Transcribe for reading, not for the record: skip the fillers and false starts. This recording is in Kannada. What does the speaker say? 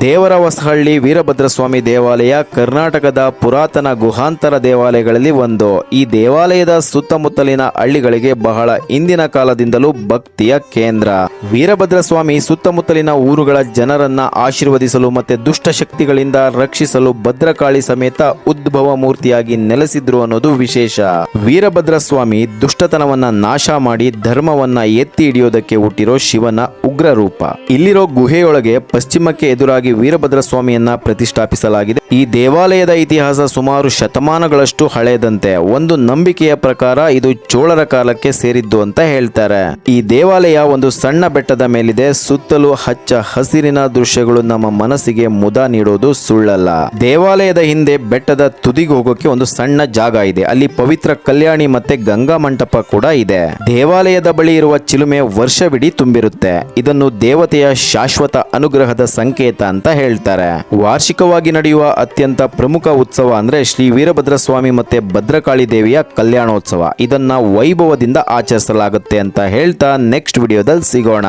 ದೇವರಹೊಸಹಳ್ಳಿ ವೀರಭದ್ರಸ್ವಾಮಿ ದೇವಾಲಯ ಕರ್ನಾಟಕದ ಪುರಾತನ ಗುಹಾಂತರ ದೇವಾಲಯಗಳಲ್ಲಿ ಒಂದು. ಈ ದೇವಾಲಯದ ಸುತ್ತಮುತ್ತಲಿನ ಹಳ್ಳಿಗಳಿಗೆ ಬಹಳ ಹಿಂದಿನ ಕಾಲದಿಂದಲೂ ಭಕ್ತಿಯ ಕೇಂದ್ರ. ವೀರಭದ್ರಸ್ವಾಮಿ ಸುತ್ತಮುತ್ತಲಿನ ಊರುಗಳ ಜನರನ್ನ ಆಶೀರ್ವದಿಸಲು ಮತ್ತೆ ದುಷ್ಟಶಕ್ತಿಗಳಿಂದ ರಕ್ಷಿಸಲು ಭದ್ರಕಾಳಿ ಸಮೇತ ಉದ್ಭವ ಮೂರ್ತಿಯಾಗಿ ನೆಲೆಸಿದ್ರು ಅನ್ನೋದು ವಿಶೇಷ. ವೀರಭದ್ರಸ್ವಾಮಿ ದುಷ್ಟತನವನ್ನ ನಾಶ ಮಾಡಿ ಧರ್ಮವನ್ನ ಎತ್ತಿ ಹಿಡಿಯೋದಕ್ಕೆ ಹುಟ್ಟಿರೋ ಶಿವನ ಉಗ್ರ ರೂಪ. ಇಲ್ಲಿರೋ ಗುಹೆಯೊಳಗೆ ಪಶ್ಚಿಮಕ್ಕೆ ಎದುರಾಗಿ ವೀರಭದ್ರಸ್ವಾಮಿಯನ್ನ ಪ್ರತಿಷ್ಠಾಪಿಸಲಾಗಿದೆ. ಈ ದೇವಾಲಯದ ಇತಿಹಾಸ ಸುಮಾರು ಶತಮಾನಗಳಷ್ಟು ಹಳೆಯದಂತೆ. ಒಂದು ನಂಬಿಕೆಯ ಪ್ರಕಾರ ಇದು ಚೋಳರ ಕಾಲಕ್ಕೆ ಸೇರಿದ್ದು ಅಂತ ಹೇಳ್ತಾರೆ. ಈ ದೇವಾಲಯ ಒಂದು ಸಣ್ಣ ಬೆಟ್ಟದ ಮೇಲಿದೆ. ಸುತ್ತಲೂ ಹಚ್ಚ ಹಸಿರಿನ ದೃಶ್ಯಗಳು ನಮ್ಮ ಮನಸ್ಸಿಗೆ ಮುದ ನೀಡೋದು ಸುಳ್ಳಲ್ಲ. ದೇವಾಲಯದ ಹಿಂದೆ ಬೆಟ್ಟದ ತುದಿಗೆ ಹೋಗೋಕೆ ಒಂದು ಸಣ್ಣ ಜಾಗ ಇದೆ. ಅಲ್ಲಿ ಪವಿತ್ರ ಕಲ್ಯಾಣಿ ಮತ್ತೆ ಗಂಗಾ ಮಂಟಪ ಕೂಡ ಇದೆ. ದೇವಾಲಯದ ಬಳಿ ಇರುವ ಚಿಲುಮೆ ವರ್ಷವಿಡೀ ತುಂಬಿರುತ್ತೆ. ಇದನ್ನು ದೇವತೆಯ ಶಾಶ್ವತ ಅನುಗ್ರಹದ ಸಂಕೇತ ಅಂತ ಹೇಳ್ತಾರೆ. ವಾರ್ಷಿಕವಾಗಿ ನಡೆಯುವ ಅತ್ಯಂತ ಪ್ರಮುಖ ಉತ್ಸವ ಅಂದ್ರೆ ಶ್ರೀ ವೀರಭದ್ರಸ್ವಾಮಿ ಮತ್ತೆ ಭದ್ರಕಾಳಿ ದೇವಿಯ ಕಲ್ಯಾಣೋತ್ಸವ. ಇದನ್ನ ವೈಭವದಿಂದ ಆಚರಿಸಲಾಗುತ್ತೆ ಅಂತ ಹೇಳ್ತಾ ನೆಕ್ಸ್ಟ್ ವಿಡಿಯೋದಲ್ಲಿ ಸಿಗೋಣ.